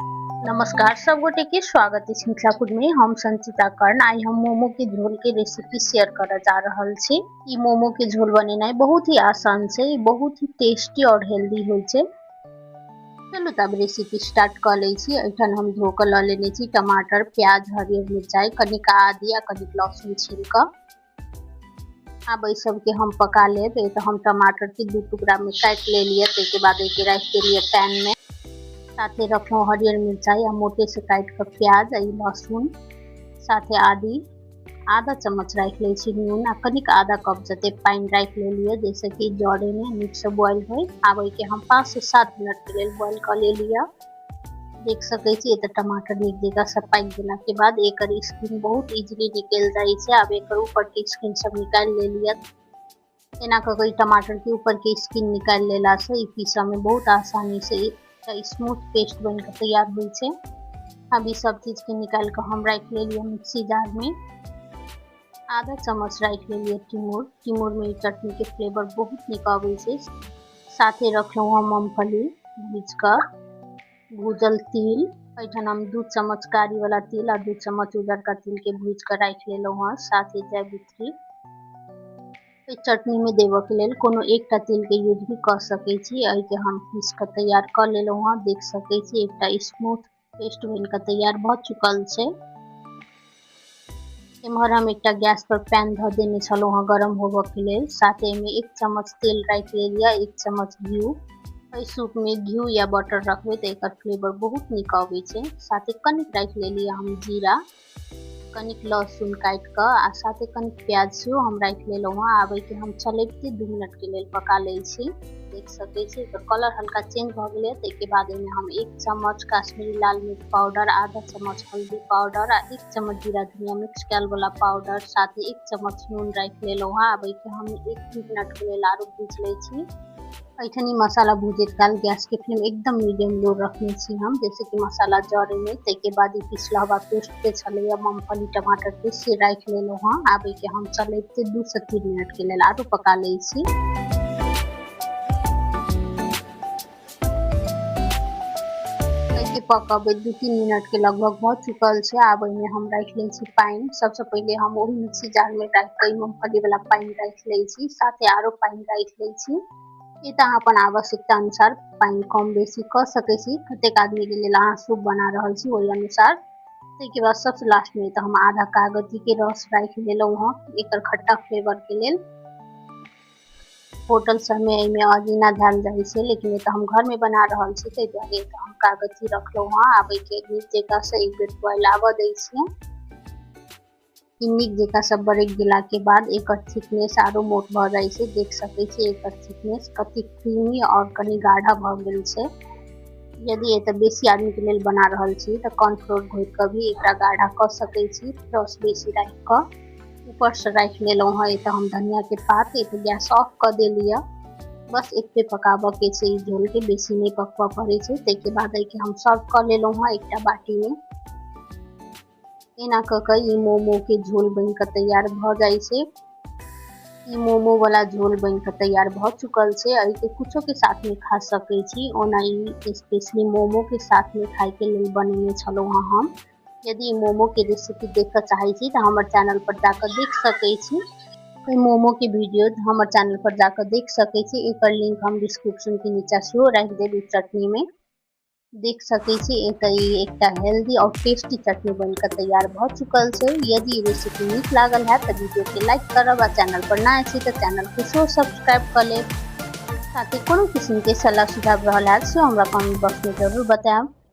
नमस्कार सब गोटे के स्वागत है मिथिला फूड में। हम संचिता कर्ण आई हम मोमो के झोल के रेसिपी शेयर कर जा रहल छी। ई मोमो के झोल बनेनाइ बहुत ही आसान छै, बहुत ही टेस्टी और हेल्दी होय छै। चलू तब रेसिपी स्टार्ट कर ले छी। एठन हम धो के ल लेने छी टमाटर, प्याज, हरियर मिर्चाई, कनिक आदि आ कनिक लहसुन छील क। अब ई सब के हम पका लेब। तो हम टमाटर के दू टुकड़ा में काट ले लिए, के बाद एक राख के लिए पैन में साथे रखो हरियर मिर्चाई आ मोटे से काट कर प्याज, लहसुन, साथे आदि आधा चम्मच राख ले छी नून आ कनिक आधा कप जते पानी राख ले लिए, जैसे कि जड़े में नीक से बॉयल होय। आब के हम 5 से 7 मिनट के लिए बॉयल कर ले लिया। देख सके छी एत टमाटर नीक जगह से पाक गेला के बाद एकर स्किन बहुत इजीली निकल जाय छै। आब एकर ऊपर के स्किन सब निकाल ले लिया। एना क टमाटर के ऊपर के स्किन निकाल लेला से ई पीसा में बहुत आसानी से स्मूथ पेस्ट बन के तैयार होय छै। अब ई सब चीज के निकाल के हम राख ले लिया मिक्सी जार में। आधा चम्मच राख ले लिया टिमूर में चटनी के फ्लेवर बहुत निक आबै छै। साथे रखलो हम मूंगफली भूज कर, भूजल तिल, एठन हम 2 चम्मच कारी वाला तिल और 2 चम्मच उजरका तिल के भूज कर राख लेलो हां। साथे जैवित्री चटनी में देव के लेल कोनो एकटा तिल के यूज भी कर सके छी। एहि के हम पीस के तैयार कर लेलो हां। देख सके छी एकटा स्मूथ पेस्ट बन के तैयार भ चुकल छै। इमहर हम एकटा गैस पर पैन ध देने छलो हां गरम होबो के लेल। साथे में 1 चम्मच तेल राख ले लिया, 1 चम्मच घी। एहि सूप में घी या बटर रखबे त एकर फ्लेवर बहुत निक आबै छै। साथे कनिक राख ले लिया हम जीरा, कनिक लहसुन काट क आ साथे कनिक प्याज सेहो हम राख लेलो हां। आबे के हम चलेबते 2 मिनट के लेल पका ले छी। देख सके छी एकर कलर हल्का चेंज भ गेले। त के बाद में हम 1 चम्मच काश्मीरी लाल मिर्च पाउडर, आधा चम्मच हल्दी पाउडर आ 1 चम्मच जीरा धनिया मिक्स कैल वाला पाउडर, साथे 1 चम्मच नून राख लेलो हां। आबे के हम 1 मिनट के लेल आरो भूज ले छी। ऐठनी मसाला भूजे काल गैस के फ्लेम एकदम मीडियम लो रखने छी हम, जैसे कि मसाला जरे में। के बाद पिछला हुआ पेस्ट के छले मूंगफली टमाटर के से राख लेलो हां। आबे के हम चलेते 2 से 3 मिनट के लेल आरो पका ले छी। पकाबे 2-3 मिनट के लगभग भ चुकल छै। आब में हम राख ले छी पानी। सबसे पहले हम ओही मिक्सी जार में राख के मूंगफली वाला पानी राख ले छी, साथे आरो पानी राख ले छी। ई त अपन आवश्यकता अनुसार पानी कम बेसी कर सके छी। कतेक आदमी के लेल अहाँ सूप बना रहल छी ओहि अनुसार। के बाद सबसे लास्ट में तो हम आधा कागजी के रस राख लेलो हां एकर खट्टा फ्लेवर के लेल। होटल सब में एमे अजीना डाल जाय छै, लेकिन तो हम घर में बना रहल छी तै दुआरे तो हम कागजी रखलो हां। आबे के नीक जगह से एक बेर बॉयल आवा दै छियै। नीक जगह से बरक गेला के बाद एकर थिकनेस आरो मोट भ जाय छै। देख सके छी एकर थिकनेस कति क्रीमी और कनी गाढ़ा भ गेल छै। यदि एत बेसी आदमी के लेल बना रहल छी त कॉर्नफ्लोर घोर के भी एकरा गाढ़ा कर सके छी। रस बेसी राख क ऊपर से राख लेलो हां। एत हम धनिया के पात गैस ऑफ कर देलिया। बस एते पकाबे के छै, झोल के बेसी नहीं पकवा पड़े छै। के बाद के हम सर्व कर लेलो हां एकटा बाटी में। एना क ई मोमो के झोल बन के तैयार भ जाय छै। ई मोमो वाला झोल बन के तैयार भ चुकल छै। एहि के कुछो के साथ में खा सके छी। ओना ई स्पेशली मोमो के साथ में खाय के लेल बनेने छलो हां हम। यदि मोमो के रेसिपी देख चाहे छी त हमर चैनल पर जाकर देख सके छी। कोई मोमो के वीडियो हमर चैनल पर जाकर देख सके छी। एकर लिंक हम डिस्क्रिप्शन के नीचे सेहो राख देब। चटनी में देख सके छी एकटा हेल्दी और टेस्टी चटनी बनकर तैयार भ चुकल छै। यदि रेसिपी नीक लागल है तो वीडियो के लाइक करब आ चैनल पर नया छी तो चैनल के सब्सक्राइब कर लेब। साथ ही कोनो किस्म के सलाह सुझाव रहल है से हमरा कमेंट बॉक्स में जरूर बताएब।